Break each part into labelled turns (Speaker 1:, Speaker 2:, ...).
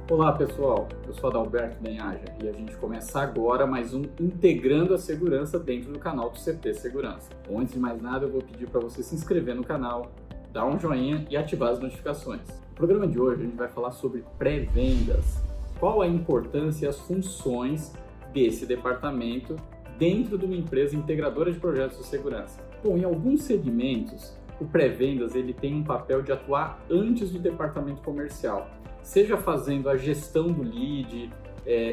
Speaker 1: Olá pessoal, eu sou Adalberto Benhaja e a gente começa agora mais um Integrando a Segurança dentro do canal do CT Segurança. Bom, antes de mais nada eu vou pedir para você se inscrever no canal, dar um joinha e ativar as notificações. No programa de hoje a gente vai falar sobre pré-vendas. Qual a importância e as funções desse departamento dentro de uma empresa integradora de projetos de segurança? Bom, em alguns segmentos o pré-vendas ele tem um papel de atuar antes do departamento comercial, seja fazendo a gestão do lead,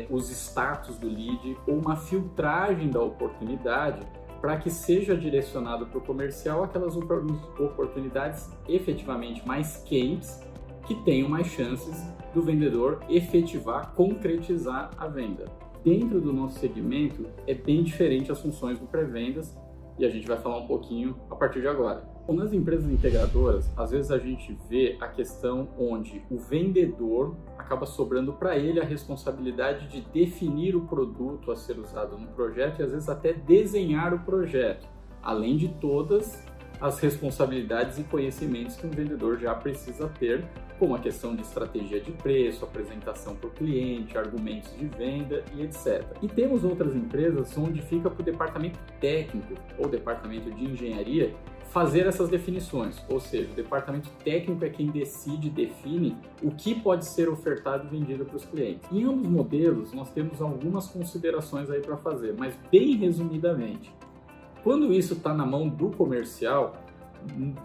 Speaker 1: os status do lead ou uma filtragem da oportunidade para que seja direcionado para o comercial aquelas oportunidades efetivamente mais quentes que tenham mais chances do vendedor efetivar, concretizar a venda. Dentro do nosso segmento é bem diferente as funções do pré-vendas e a gente vai falar um pouquinho a partir de agora. Bom, nas empresas integradoras, às vezes a gente vê a questão onde o vendedor acaba sobrando para ele a responsabilidade de definir o produto a ser usado no projeto e às vezes até desenhar o projeto, além de todas as responsabilidades e conhecimentos que um vendedor já precisa ter, como a questão de estratégia de preço, apresentação para o cliente, argumentos de venda e etc. E temos outras empresas onde fica para o departamento técnico ou departamento de engenharia fazer essas definições, ou seja, o departamento técnico é quem define o que pode ser ofertado e vendido para os clientes. Em ambos modelos, nós temos algumas considerações aí para fazer, mas bem resumidamente. Quando isso está na mão do comercial,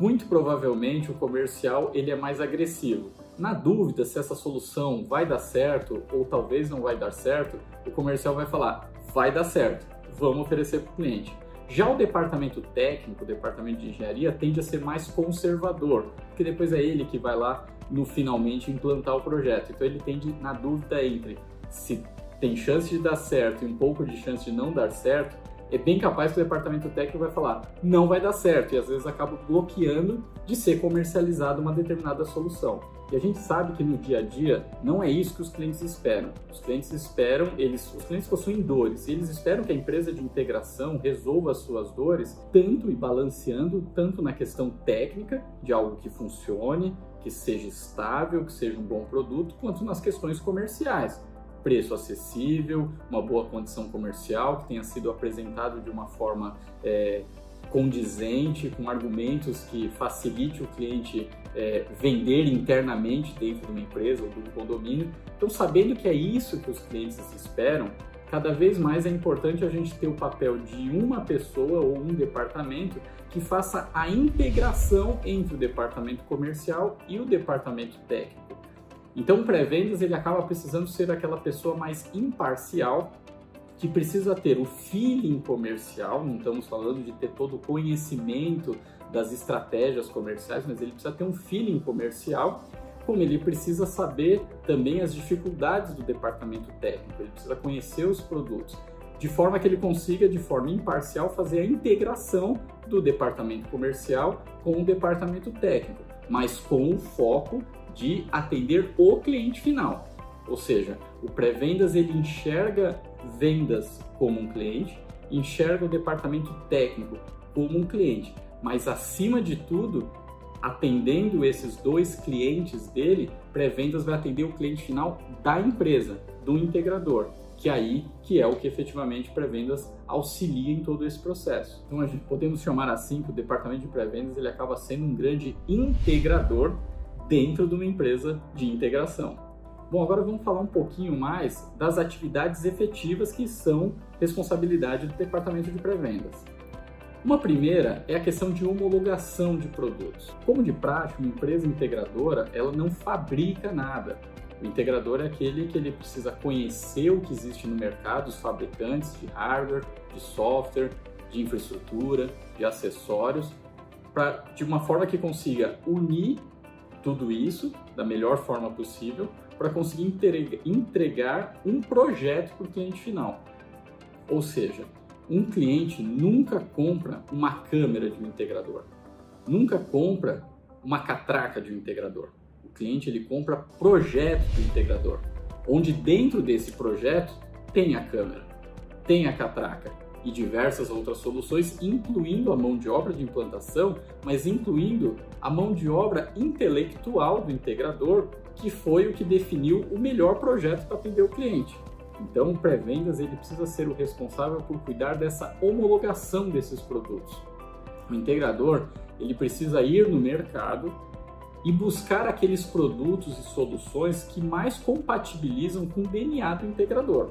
Speaker 1: muito provavelmente o comercial ele é mais agressivo. Na dúvida se essa solução vai dar certo ou talvez não vai dar certo, o comercial vai falar, vai dar certo, vamos oferecer para o cliente. Já o departamento técnico, o departamento de engenharia, tende a ser mais conservador, porque depois é ele que vai lá no finalmente implantar o projeto. Então ele tende na dúvida entre se tem chance de dar certo e um pouco de chance de não dar certo, é bem capaz que o departamento técnico vai falar não vai dar certo e às vezes acaba bloqueando de ser comercializada uma determinada solução. E a gente sabe que no dia a dia não é isso que os clientes esperam. Os clientes possuem dores e eles esperam que a empresa de integração resolva as suas dores tanto e balanceando tanto na questão técnica de algo que funcione, que seja estável, que seja um bom produto, quanto nas questões comerciais. Preço acessível, uma boa condição comercial, que tenha sido apresentado de uma forma condizente, com argumentos que facilite o cliente vender internamente dentro de uma empresa ou de um condomínio. Então, sabendo que é isso que os clientes esperam, cada vez mais é importante a gente ter o papel de uma pessoa ou um departamento que faça a integração entre o departamento comercial e o departamento técnico. Então, o pré-vendas ele acaba precisando ser aquela pessoa mais imparcial, que precisa ter o feeling comercial, não estamos falando de ter todo o conhecimento das estratégias comerciais, mas ele precisa ter um feeling comercial, como ele precisa saber também as dificuldades do departamento técnico, ele precisa conhecer os produtos, de forma que ele consiga, de forma imparcial, fazer a integração do departamento comercial com o departamento técnico, mas com o foco de atender o cliente final. Ou seja, o pré-vendas ele enxerga vendas como um cliente, enxerga o departamento técnico como um cliente, mas acima de tudo, atendendo esses dois clientes dele, pré-vendas vai atender o cliente final da empresa, do integrador, que é o que efetivamente pré-vendas auxilia em todo esse processo. Então, podemos chamar assim que o departamento de pré-vendas ele acaba sendo um grande integrador dentro de uma empresa de integração. Bom, agora vamos falar um pouquinho mais das atividades efetivas que são responsabilidade do departamento de pré-vendas. Uma primeira é a questão de homologação de produtos. Como de prática, uma empresa integradora, ela não fabrica nada. O integrador é aquele que ele precisa conhecer o que existe no mercado, os fabricantes de hardware, de software, de infraestrutura, de acessórios, de uma forma que consiga unir tudo isso da melhor forma possível para conseguir entregar um projeto para o cliente final. Ou seja, um cliente nunca compra uma câmera de um integrador, nunca compra uma catraca de um integrador. O cliente ele compra projeto do integrador, onde dentro desse projeto tem a câmera, tem a catraca e diversas outras soluções, incluindo a mão de obra de implantação, mas incluindo a mão de obra intelectual do integrador, que foi o que definiu o melhor projeto para atender o cliente. Então, o pré-vendas ele precisa ser o responsável por cuidar dessa homologação desses produtos. O integrador ele precisa ir no mercado e buscar aqueles produtos e soluções que mais compatibilizam com o DNA do integrador.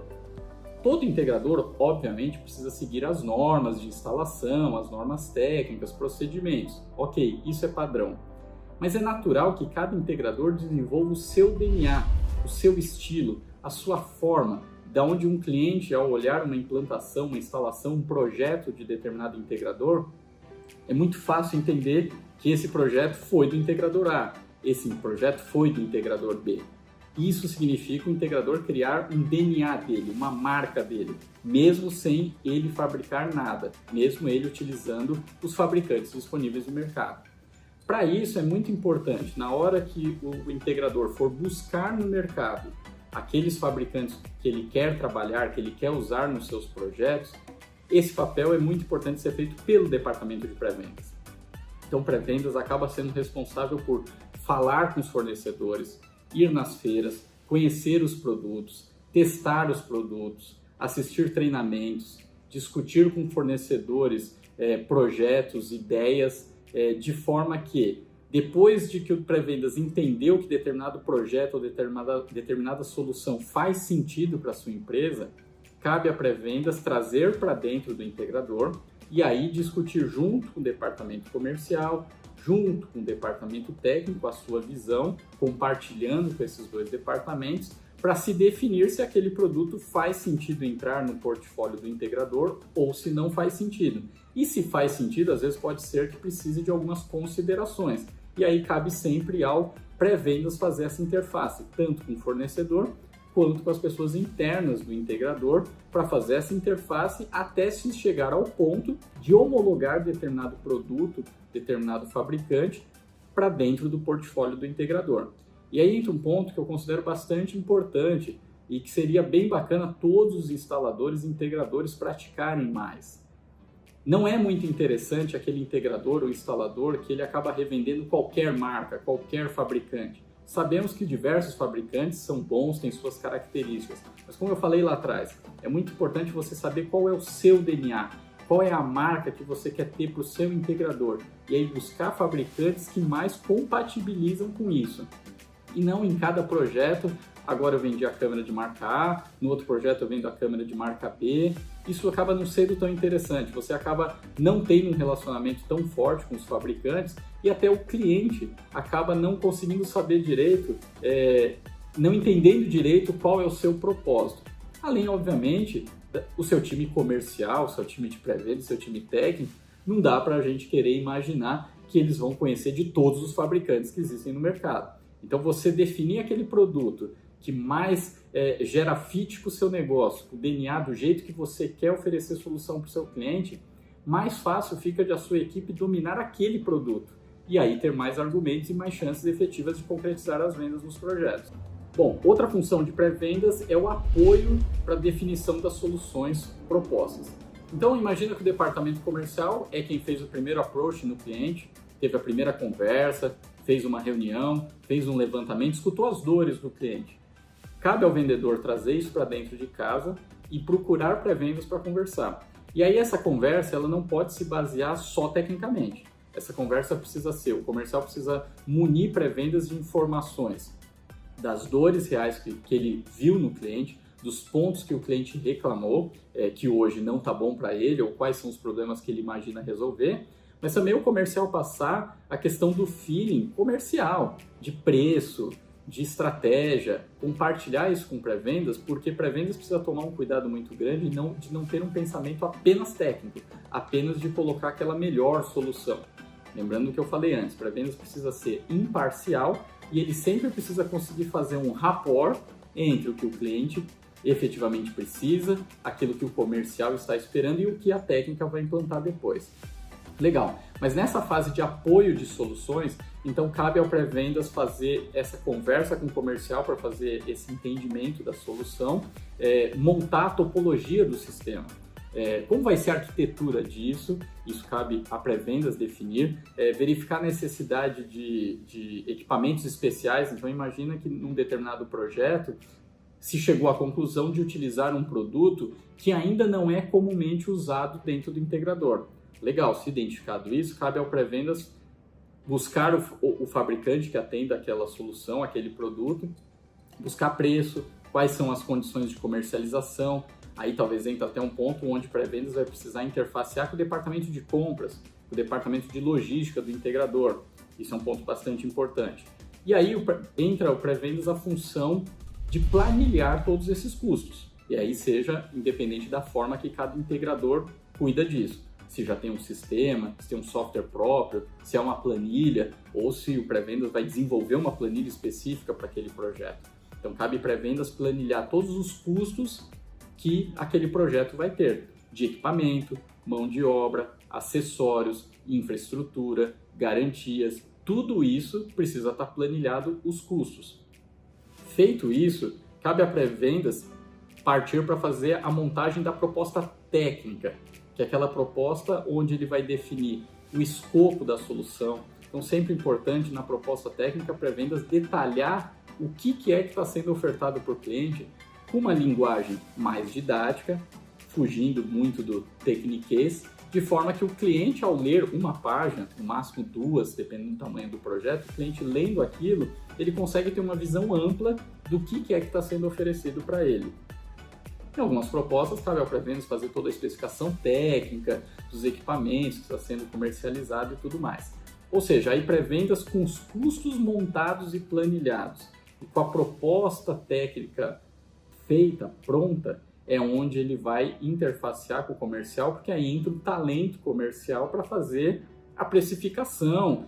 Speaker 1: Todo integrador, obviamente, precisa seguir as normas de instalação, as normas técnicas, procedimentos. Ok, isso é padrão. Mas é natural que cada integrador desenvolva o seu DNA, o seu estilo, a sua forma, da onde um cliente, ao olhar uma implantação, uma instalação, um projeto de determinado integrador, é muito fácil entender que esse projeto foi do integrador A, esse projeto foi do integrador B. Isso significa o integrador criar um DNA dele, uma marca dele, mesmo sem ele fabricar nada, mesmo ele utilizando os fabricantes disponíveis no mercado. Para isso é muito importante, na hora que o integrador for buscar no mercado aqueles fabricantes que ele quer trabalhar, que ele quer usar nos seus projetos, esse papel é muito importante ser feito pelo departamento de pré-vendas. Então, pré-vendas acaba sendo responsável por falar com os fornecedores, ir nas feiras, conhecer os produtos, testar os produtos, assistir treinamentos, discutir com fornecedores projetos, ideias, de forma que, depois de que o pré-vendas entendeu que determinado projeto ou determinada solução faz sentido para a sua empresa, cabe a pré-vendas trazer para dentro do integrador e aí discutir junto com o departamento comercial, junto com o departamento técnico, a sua visão, compartilhando com esses dois departamentos, para se definir se aquele produto faz sentido entrar no portfólio do integrador ou se não faz sentido. E se faz sentido, às vezes pode ser que precise de algumas considerações. E aí cabe sempre ao pré-vendas fazer essa interface, tanto com o fornecedor quanto com as pessoas internas do integrador, para fazer essa interface até se chegar ao ponto de homologar determinado produto, determinado fabricante, para dentro do portfólio do integrador. E aí entra um ponto que eu considero bastante importante e que seria bem bacana todos os instaladores e integradores praticarem mais. Não é muito interessante aquele integrador ou instalador que ele acaba revendendo qualquer marca, qualquer fabricante. Sabemos que diversos fabricantes são bons, têm suas características, mas como eu falei lá atrás, é muito importante você saber qual é o seu DNA, qual é a marca que você quer ter para o seu integrador, e aí buscar fabricantes que mais compatibilizam com isso. E não em cada projeto, agora eu vendi a câmera de marca A, no outro projeto eu vendo a câmera de marca B. Isso acaba não sendo tão interessante, você acaba não tendo um relacionamento tão forte com os fabricantes e até o cliente acaba não conseguindo saber direito, não entendendo direito qual é o seu propósito. Além, obviamente, o seu time comercial, o seu time de pré-venda, o seu time técnico, não dá para a gente querer imaginar que eles vão conhecer de todos os fabricantes que existem no mercado. Então, você definir aquele produto que mais gera fit com o seu negócio, com o DNA, do jeito que você quer oferecer solução para o seu cliente, mais fácil fica de a sua equipe dominar aquele produto e aí ter mais argumentos e mais chances efetivas de concretizar as vendas nos projetos. Bom, outra função de pré-vendas é o apoio para a definição das soluções propostas. Então, imagina que o departamento comercial é quem fez o primeiro approach no cliente, teve a primeira conversa, fez uma reunião, fez um levantamento, escutou as dores do cliente. Cabe ao vendedor trazer isso para dentro de casa e procurar pré-vendas para conversar. E aí essa conversa ela não pode se basear só tecnicamente. Essa conversa precisa ser, o comercial precisa munir pré-vendas de informações das dores reais que ele viu no cliente, dos pontos que o cliente reclamou, que hoje não está bom para ele, ou quais são os problemas que ele imagina resolver, mas também o comercial passar a questão do feeling comercial, de preço, de estratégia, compartilhar isso com pré-vendas, porque pré-vendas precisa tomar um cuidado muito grande de não ter um pensamento apenas técnico, apenas de colocar aquela melhor solução. Lembrando o que eu falei antes, pré-vendas precisa ser imparcial e ele sempre precisa conseguir fazer um rapport entre o que o cliente efetivamente precisa, aquilo que o comercial está esperando e o que a técnica vai implantar depois. Legal, mas nessa fase de apoio de soluções, então cabe ao pré-vendas fazer essa conversa com o comercial para fazer esse entendimento da solução, montar a topologia do sistema. Como vai ser a arquitetura disso? Isso cabe a pré-vendas definir. Verificar a necessidade de equipamentos especiais. Então, imagina que num determinado projeto se chegou à conclusão de utilizar um produto que ainda não é comumente usado dentro do integrador. Legal, se identificado isso, cabe ao pré-vendas buscar o fabricante que atenda aquela solução, aquele produto, buscar preço, quais são as condições de comercialização. Aí talvez entre até um ponto onde pré-vendas vai precisar interfacear com o departamento de compras, com o departamento de logística do integrador. Isso é um ponto bastante importante. E aí entra o pré-vendas a função de planilhar todos esses custos. E aí seja independente da forma que cada integrador cuida disso. Se já tem um sistema, se tem um software próprio, se é uma planilha, ou se o pré-vendas vai desenvolver uma planilha específica para aquele projeto. Então, cabe pré-vendas planilhar todos os custos que aquele projeto vai ter, de equipamento, mão de obra, acessórios, infraestrutura, garantias, tudo isso precisa estar planilhado os custos. Feito isso, cabe a pré-vendas partir para fazer a montagem da proposta técnica, que é aquela proposta onde ele vai definir o escopo da solução. Então, sempre importante na proposta técnica, pré-vendas detalhar o que é que está sendo ofertado para o cliente com uma linguagem mais didática, fugindo muito do tecniquez, de forma que o cliente, ao ler uma página, no máximo 2, dependendo do tamanho do projeto, o cliente lendo aquilo, ele consegue ter uma visão ampla do que é que está sendo oferecido para ele. Em algumas propostas, cabe ao pré-vendas fazer toda a especificação técnica dos equipamentos que está sendo comercializado e tudo mais. Ou seja, aí pré-vendas com os custos montados e planilhados e com a proposta técnica feita, pronta, é onde ele vai interfacear com o comercial, porque aí entra o talento comercial para fazer a precificação,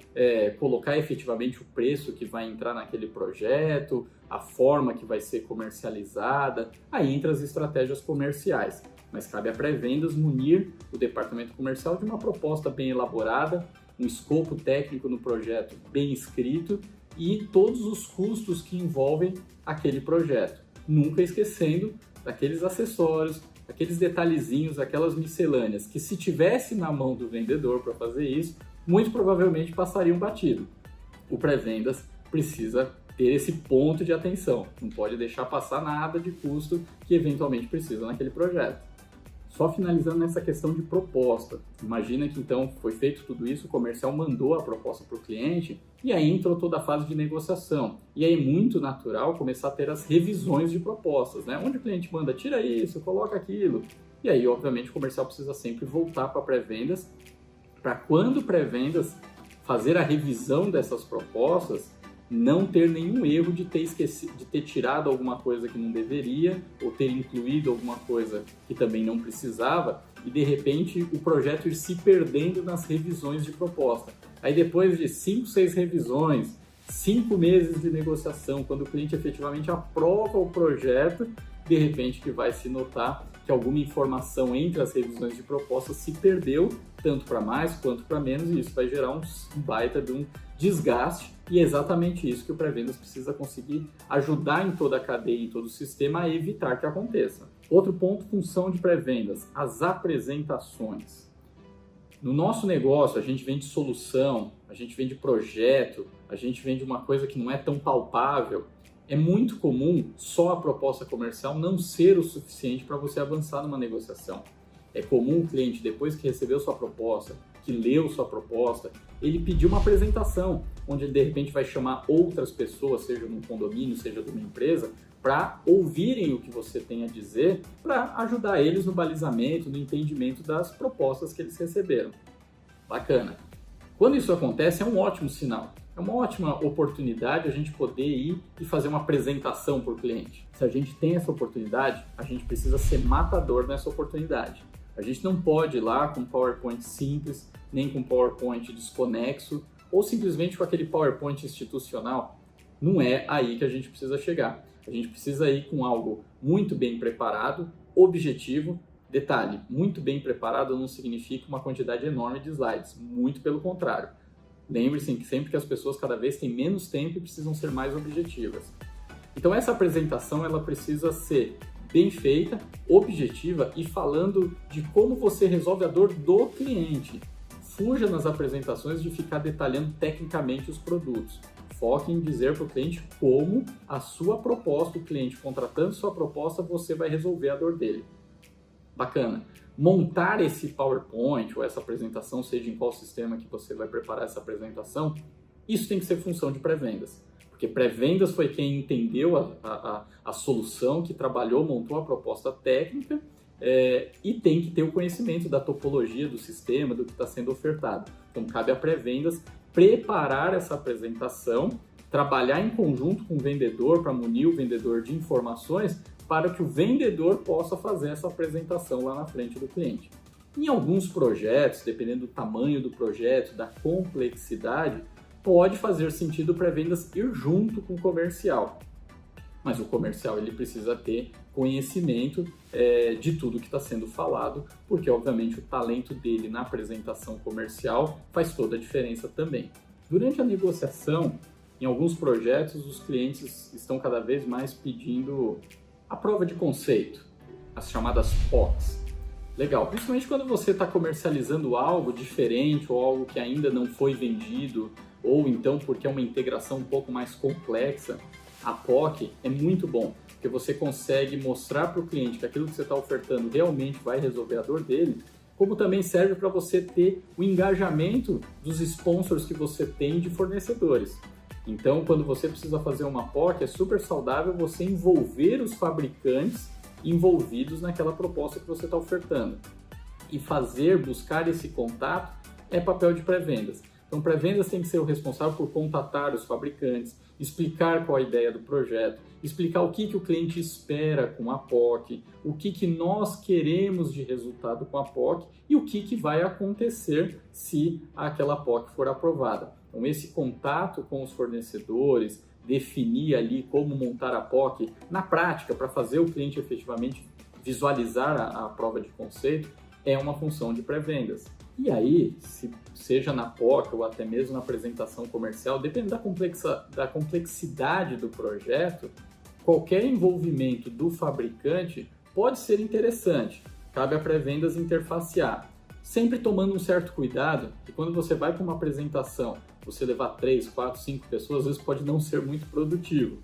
Speaker 1: colocar efetivamente o preço que vai entrar naquele projeto, a forma que vai ser comercializada, aí entra as estratégias comerciais. Mas cabe a pré-vendas munir o departamento comercial de uma proposta bem elaborada, um escopo técnico no projeto bem escrito e todos os custos que envolvem aquele projeto. Nunca esquecendo daqueles acessórios, aqueles detalhezinhos, aquelas miscelâneas que, se tivesse na mão do vendedor para fazer isso, muito provavelmente passariam batido. O pré-vendas precisa ter esse ponto de atenção, não pode deixar passar nada de custo que eventualmente precisa naquele projeto. Só finalizando nessa questão de proposta, imagina que então foi feito tudo isso, o comercial mandou a proposta para o cliente e aí entrou toda a fase de negociação. E aí é muito natural começar a ter as revisões de propostas, né? Onde o cliente manda, tira isso, coloca aquilo. E aí, obviamente, o comercial precisa sempre voltar para pré-vendas, para quando pré-vendas fazer a revisão dessas propostas, não ter nenhum erro de ter esquecido, de ter tirado alguma coisa que não deveria, ou ter incluído alguma coisa que também não precisava, e de repente o projeto ir se perdendo nas revisões de proposta. Aí depois de 5, 6 revisões, 5 meses de negociação, quando o cliente efetivamente aprova o projeto, de repente que vai se notar que alguma informação entre as revisões de proposta se perdeu, tanto para mais quanto para menos, e isso vai gerar um baita de um desgaste, e é exatamente isso que o pré-vendas precisa conseguir ajudar em toda a cadeia, em todo o sistema, a evitar que aconteça. Outro ponto, função de pré-vendas, as apresentações. No nosso negócio, a gente vende solução, a gente vende projeto, a gente vende uma coisa que não é tão palpável. É muito comum só a proposta comercial não ser o suficiente para você avançar numa negociação. É comum o cliente, depois que recebeu sua proposta, que leu sua proposta, ele pedir uma apresentação, onde ele de repente vai chamar outras pessoas, seja num condomínio, seja de uma empresa, para ouvirem o que você tem a dizer, para ajudar eles no balizamento, no entendimento das propostas que eles receberam. Bacana. Quando isso acontece, é um ótimo sinal. É uma ótima oportunidade a gente poder ir e fazer uma apresentação para o cliente. Se a gente tem essa oportunidade, a gente precisa ser matador nessa oportunidade. A gente não pode ir lá com PowerPoint simples, nem com PowerPoint desconexo, ou simplesmente com aquele PowerPoint institucional. Não é aí que a gente precisa chegar. A gente precisa ir com algo muito bem preparado, objetivo. Detalhe, muito bem preparado não significa uma quantidade enorme de slides, muito pelo contrário. Lembre-se que sempre que as pessoas cada vez têm menos tempo e precisam ser mais objetivas. Então essa apresentação ela precisa ser bem feita, objetiva e falando de como você resolve a dor do cliente. Fuja nas apresentações de ficar detalhando tecnicamente os produtos. Foque em dizer para o cliente como a sua proposta, o cliente contratando sua proposta, você vai resolver a dor dele. Bacana. Montar esse PowerPoint ou essa apresentação, seja em qual sistema que você vai preparar essa apresentação, isso tem que ser função de pré-vendas. Porque pré-vendas foi quem entendeu a solução, que trabalhou, montou a proposta técnica e tem que ter o conhecimento da topologia do sistema, do que está sendo ofertado. Então, cabe a pré-vendas preparar essa apresentação, trabalhar em conjunto com o vendedor para munir o vendedor de informações para que o vendedor possa fazer essa apresentação lá na frente do cliente. Em alguns projetos, dependendo do tamanho do projeto, da complexidade, pode fazer sentido pré-vendas ir junto com o comercial. Mas o comercial ele precisa ter conhecimento de tudo que está sendo falado, porque obviamente o talento dele na apresentação comercial faz toda a diferença também. Durante a negociação, em alguns projetos, os clientes estão cada vez mais pedindo a prova de conceito, as chamadas POCs. Legal, principalmente quando você está comercializando algo diferente ou algo que ainda não foi vendido, ou então porque é uma integração um pouco mais complexa, a POC é muito bom, porque você consegue mostrar para o cliente que aquilo que você está ofertando realmente vai resolver a dor dele, como também serve para você ter o engajamento dos sponsors que você tem de fornecedores. Então, quando você precisa fazer uma POC, é super saudável você envolver os fabricantes envolvidos naquela proposta que você está ofertando. E buscar esse contato é papel de pré-vendas. Então, pré-vendas tem que ser o responsável por contatar os fabricantes, explicar qual a ideia do projeto, explicar o que o cliente espera com a POC, o que nós queremos de resultado com a POC e o que vai acontecer se aquela POC for aprovada. Então, esse contato com os fornecedores, definir ali como montar a POC na prática para fazer o cliente efetivamente visualizar a prova de conceito é uma função de pré-vendas. E aí, seja na POC ou até mesmo na apresentação comercial, dependendo da complexidade do projeto, qualquer envolvimento do fabricante pode ser interessante. Cabe a pré-vendas interfacear. Sempre tomando um certo cuidado, que quando você vai para uma apresentação, você levar 3, 4, 5 pessoas, às vezes pode não ser muito produtivo.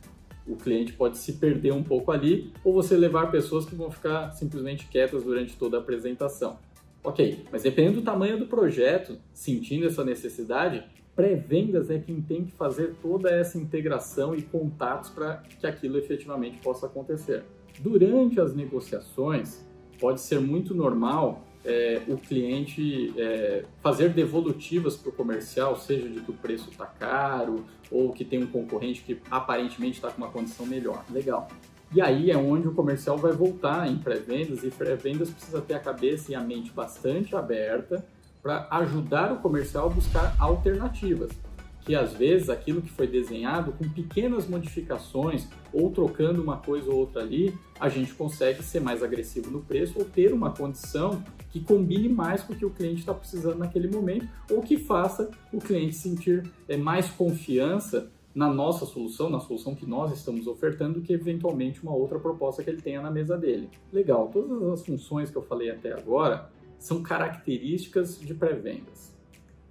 Speaker 1: O cliente pode se perder um pouco ali, ou você levar pessoas que vão ficar simplesmente quietas durante toda a apresentação. Ok, mas dependendo do tamanho do projeto, sentindo essa necessidade, pré-vendas é quem tem que fazer toda essa integração e contatos para que aquilo efetivamente possa acontecer. Durante as negociações, pode ser muito normal o cliente fazer devolutivas para o comercial, seja de que o preço está caro ou que tem um concorrente que aparentemente está com uma condição melhor. Legal. E aí é onde o comercial vai voltar em pré-vendas, e pré-vendas precisa ter a cabeça e a mente bastante aberta para ajudar o comercial a buscar alternativas, que às vezes aquilo que foi desenhado com pequenas modificações ou trocando uma coisa ou outra ali, a gente consegue ser mais agressivo no preço ou ter uma condição que combine mais com o que o cliente está precisando naquele momento ou que faça o cliente sentir mais confiança na nossa solução, na solução que nós estamos ofertando, do que eventualmente uma outra proposta que ele tenha na mesa dele. Legal, todas as funções que eu falei até agora são características de pré-vendas.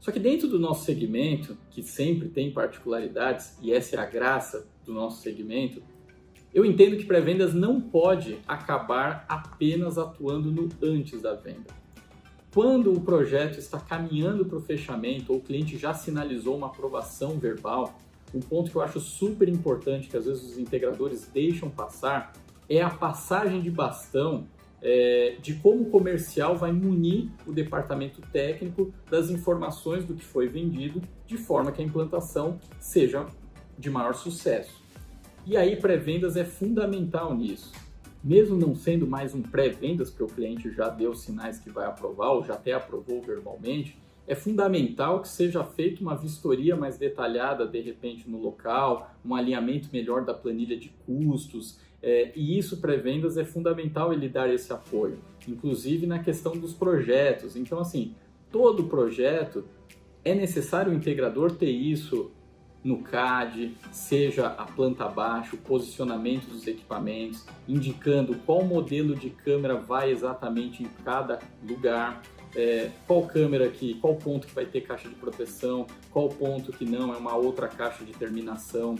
Speaker 1: Só que dentro do nosso segmento, que sempre tem particularidades, e essa é a graça do nosso segmento, eu entendo que pré-vendas não pode acabar apenas atuando no antes da venda. Quando o projeto está caminhando para o fechamento ou o cliente já sinalizou uma aprovação verbal, um ponto que eu acho super importante, que às vezes os integradores deixam passar, é a passagem de bastão de como o comercial vai munir o departamento técnico das informações do que foi vendido, de forma que a implantação seja de maior sucesso. E aí pré-vendas é fundamental nisso. Mesmo não sendo mais um pré-vendas, porque o cliente já deu sinais que vai aprovar ou já até aprovou verbalmente, é fundamental que seja feita uma vistoria mais detalhada, de repente, no local, um alinhamento melhor da planilha de custos, e isso, pré-vendas, é fundamental ele dar esse apoio, inclusive na questão dos projetos. Então, assim, todo projeto é necessário o integrador ter isso no CAD, seja a planta abaixo, o posicionamento dos equipamentos, indicando qual modelo de câmera vai exatamente em cada lugar, qual câmera aqui, qual ponto que vai ter caixa de proteção, qual ponto que não é uma outra caixa de terminação,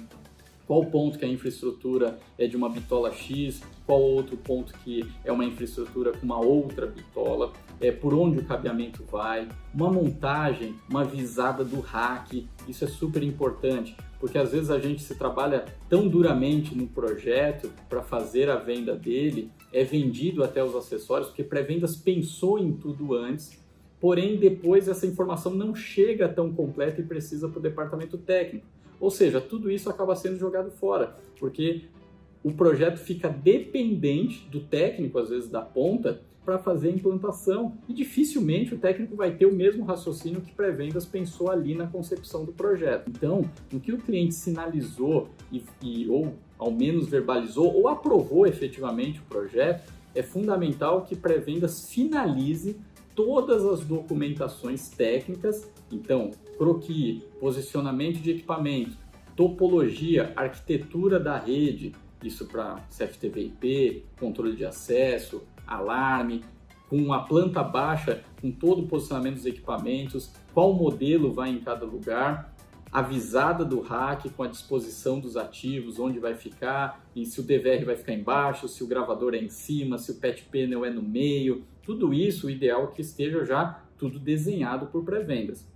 Speaker 1: qual ponto que a infraestrutura é de uma bitola X, qual outro ponto que é uma infraestrutura com uma outra bitola, por onde o cabeamento vai, uma montagem, uma visada do rack, isso é super importante, porque às vezes a gente se trabalha tão duramente no projeto para fazer a venda dele, é vendido até os acessórios, porque pré-vendas pensou em tudo antes, porém depois essa informação não chega tão completa e precisa para o departamento técnico. Ou seja, tudo isso acaba sendo jogado fora, porque o projeto fica dependente do técnico, às vezes da ponta, para fazer a implantação e dificilmente o técnico vai ter o mesmo raciocínio que pré-vendas pensou ali na concepção do projeto. Então, o que o cliente sinalizou ou ao menos verbalizou ou aprovou efetivamente o projeto, é fundamental que pré-vendas finalize todas as documentações técnicas, então, croquis, posicionamento de equipamento, topologia, arquitetura da rede, isso para CFTV/IP, controle de acesso, alarme, com a planta baixa, com todo o posicionamento dos equipamentos, qual modelo vai em cada lugar, a visada do rack com a disposição dos ativos, onde vai ficar, e se o DVR vai ficar embaixo, se o gravador é em cima, se o patch panel é no meio, tudo isso, o ideal é que esteja já tudo desenhado por pré-vendas,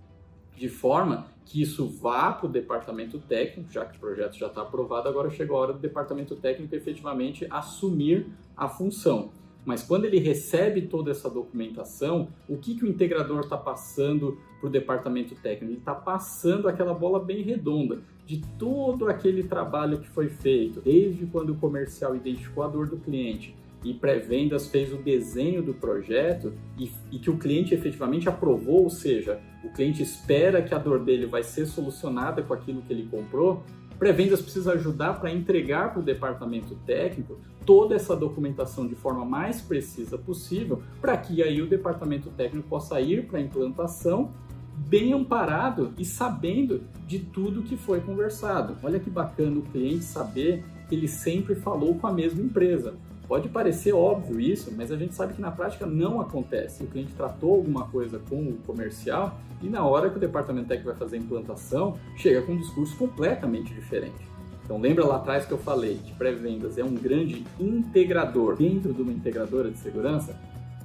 Speaker 1: de forma que isso vá para o departamento técnico, já que o projeto já está aprovado, agora chegou a hora do departamento técnico efetivamente assumir a função. Mas quando ele recebe toda essa documentação, o que o integrador está passando para o departamento técnico? Ele está passando aquela bola bem redonda de todo aquele trabalho que foi feito, desde quando o comercial identificou a dor do cliente e pré-vendas fez o desenho do projeto e que o cliente efetivamente aprovou, ou seja, o cliente espera que a dor dele vai ser solucionada com aquilo que ele comprou. Pré-vendas precisa ajudar para entregar para o departamento técnico toda essa documentação de forma mais precisa possível, para que aí o departamento técnico possa ir para a implantação bem amparado e sabendo de tudo que foi conversado. Olha que bacana o cliente saber que ele sempre falou com a mesma empresa. Pode parecer óbvio isso, mas a gente sabe que na prática não acontece. O cliente tratou alguma coisa com o comercial e na hora que o departamento técnico vai fazer a implantação, chega com um discurso completamente diferente. Então lembra lá atrás que eu falei que pré-vendas é um grande integrador dentro de uma integradora de segurança?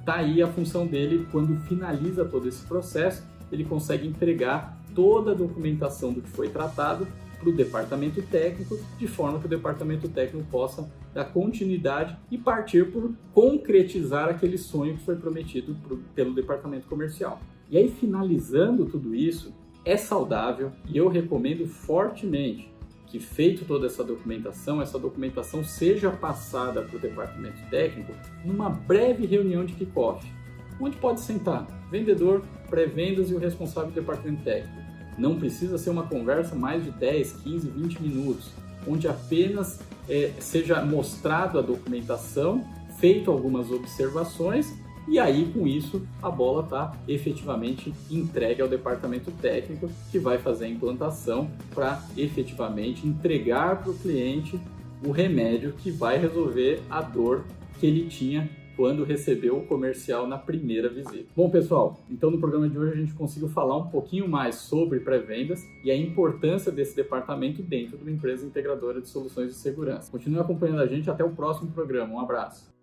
Speaker 1: Tá aí a função dele quando finaliza todo esse processo, ele consegue entregar toda a documentação do que foi tratado para o departamento técnico, de forma que o departamento técnico possa dar continuidade e partir por concretizar aquele sonho que foi prometido pelo departamento comercial. E aí, finalizando tudo isso, é saudável e eu recomendo fortemente que, feito toda essa documentação seja passada para o departamento técnico numa breve reunião de kickoff, onde pode sentar vendedor, pré-vendas e o responsável do departamento técnico. Não precisa ser uma conversa mais de 10, 15, 20 minutos, onde apenas seja mostrado a documentação, feito algumas observações e aí com isso a bola está efetivamente entregue ao departamento técnico que vai fazer a implantação para efetivamente entregar para o cliente o remédio que vai resolver a dor que ele tinha quando recebeu o comercial na primeira visita. Bom, pessoal, então no programa de hoje a gente conseguiu falar um pouquinho mais sobre pré-vendas e a importância desse departamento dentro de uma empresa integradora de soluções de segurança. Continue acompanhando a gente até o próximo programa. Um abraço!